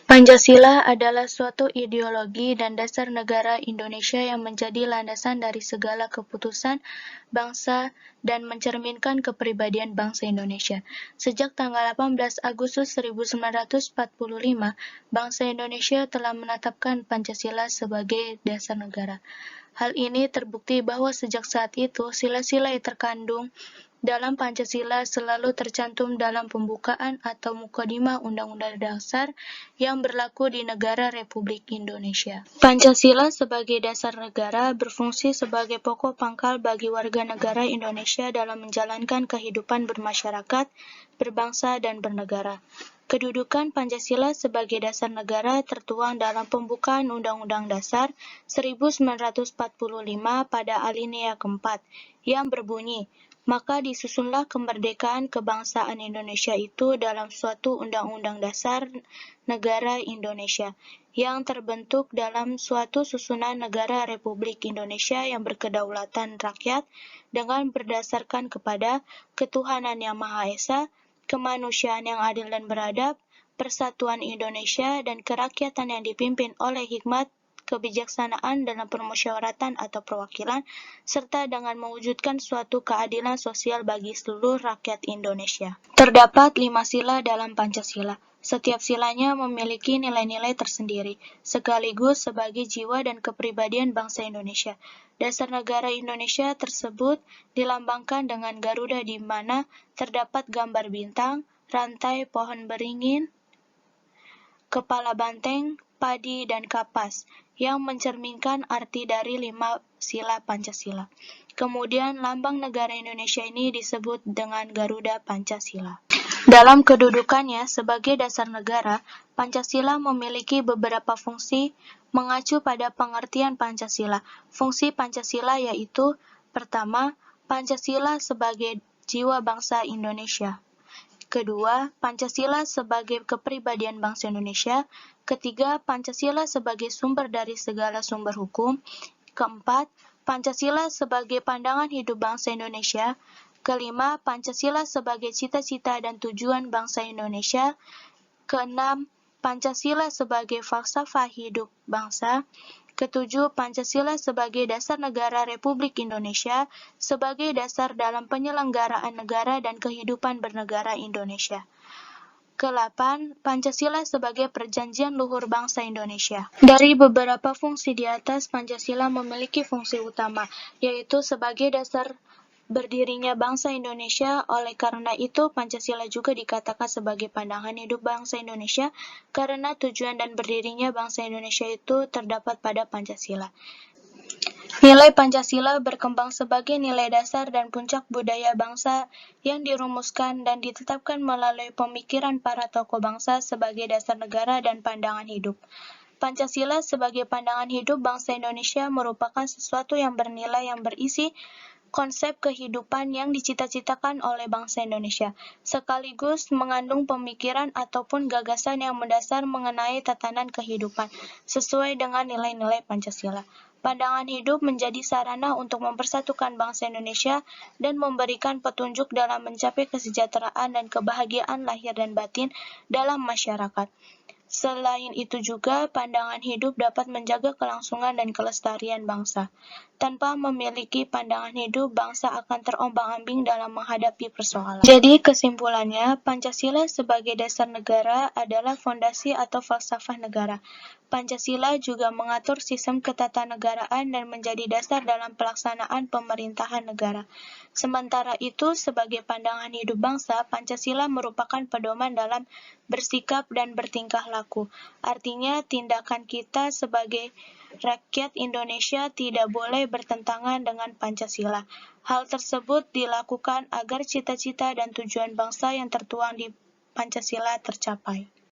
Pancasila adalah suatu ideologi dan dasar negara Indonesia yang menjadi landasan dari segala keputusan bangsa dan mencerminkan kepribadian bangsa Indonesia. Sejak tanggal 18 Agustus 1945, bangsa Indonesia telah menetapkan Pancasila sebagai dasar negara. Hal ini terbukti bahwa sejak saat itu, sila-sila yang terkandung dalam Pancasila selalu tercantum dalam pembukaan atau mukadimah Undang-Undang Dasar yang berlaku di negara Republik Indonesia. Pancasila sebagai dasar negara berfungsi sebagai pokok pangkal bagi warga negara Indonesia dalam menjalankan kehidupan bermasyarakat, berbangsa, dan bernegara. Kedudukan Pancasila sebagai dasar negara tertuang dalam pembukaan Undang-Undang Dasar 1945 pada alinea keempat, yang berbunyi, maka disusunlah kemerdekaan kebangsaan Indonesia itu dalam suatu Undang-Undang Dasar Negara Indonesia, yang terbentuk dalam suatu susunan negara Republik Indonesia yang berkedaulatan rakyat dengan berdasarkan kepada ketuhanan yang Maha Esa, kemanusiaan yang adil dan beradab, persatuan Indonesia, dan kerakyatan yang dipimpin oleh hikmat, kebijaksanaan dalam permusyawaratan atau perwakilan, serta dengan mewujudkan suatu keadilan sosial bagi seluruh rakyat Indonesia. Terdapat 5 sila dalam Pancasila. Setiap silanya memiliki nilai-nilai tersendiri, sekaligus sebagai jiwa dan kepribadian bangsa Indonesia. Dasar negara Indonesia tersebut dilambangkan dengan Garuda di mana terdapat gambar bintang, rantai pohon beringin, kepala banteng, padi, dan kapas, yang mencerminkan arti dari 5 sila Pancasila. Kemudian, lambang negara Indonesia ini disebut dengan Garuda Pancasila. Dalam kedudukannya sebagai dasar negara, Pancasila memiliki beberapa fungsi mengacu pada pengertian Pancasila. Fungsi Pancasila yaitu, pertama, Pancasila sebagai jiwa bangsa Indonesia. Kedua, Pancasila sebagai kepribadian bangsa Indonesia. Ketiga, Pancasila sebagai sumber dari segala sumber hukum. Keempat, Pancasila sebagai pandangan hidup bangsa Indonesia. Kelima, Pancasila sebagai cita-cita dan tujuan bangsa Indonesia. Keenam, Pancasila sebagai falsafah hidup bangsa. Ketujuh, Pancasila sebagai dasar negara Republik Indonesia, sebagai dasar dalam penyelenggaraan negara dan kehidupan bernegara Indonesia. Ke-8, Pancasila sebagai perjanjian luhur bangsa Indonesia. Dari beberapa fungsi di atas, Pancasila memiliki fungsi utama, yaitu sebagai dasar berdirinya bangsa Indonesia. Oleh karena itu, Pancasila juga dikatakan sebagai pandangan hidup bangsa Indonesia, karena tujuan dan berdirinya bangsa Indonesia itu terdapat pada Pancasila. Nilai Pancasila berkembang sebagai nilai dasar dan puncak budaya bangsa yang dirumuskan dan ditetapkan melalui pemikiran para tokoh bangsa sebagai dasar negara dan pandangan hidup. Pancasila sebagai pandangan hidup bangsa Indonesia merupakan sesuatu yang bernilai yang berisi konsep kehidupan yang dicita-citakan oleh bangsa Indonesia, sekaligus mengandung pemikiran ataupun gagasan yang mendasar mengenai tatanan kehidupan, sesuai dengan nilai-nilai Pancasila. Pandangan hidup menjadi sarana untuk mempersatukan bangsa Indonesia dan memberikan petunjuk dalam mencapai kesejahteraan dan kebahagiaan lahir dan batin dalam masyarakat. Selain itu juga, pandangan hidup dapat menjaga kelangsungan dan kelestarian bangsa. Tanpa memiliki pandangan hidup, bangsa akan terombang-ambing dalam menghadapi persoalan. Jadi, kesimpulannya, Pancasila sebagai dasar negara adalah fondasi atau falsafah negara. Pancasila juga mengatur sistem ketatanegaraan dan menjadi dasar dalam pelaksanaan pemerintahan negara. Sementara itu, sebagai pandangan hidup bangsa, Pancasila merupakan pedoman dalam bersikap dan bertingkah laku. Artinya, tindakan kita sebagai rakyat Indonesia tidak boleh bertentangan dengan Pancasila. Hal tersebut dilakukan agar cita-cita dan tujuan bangsa yang tertuang di Pancasila tercapai.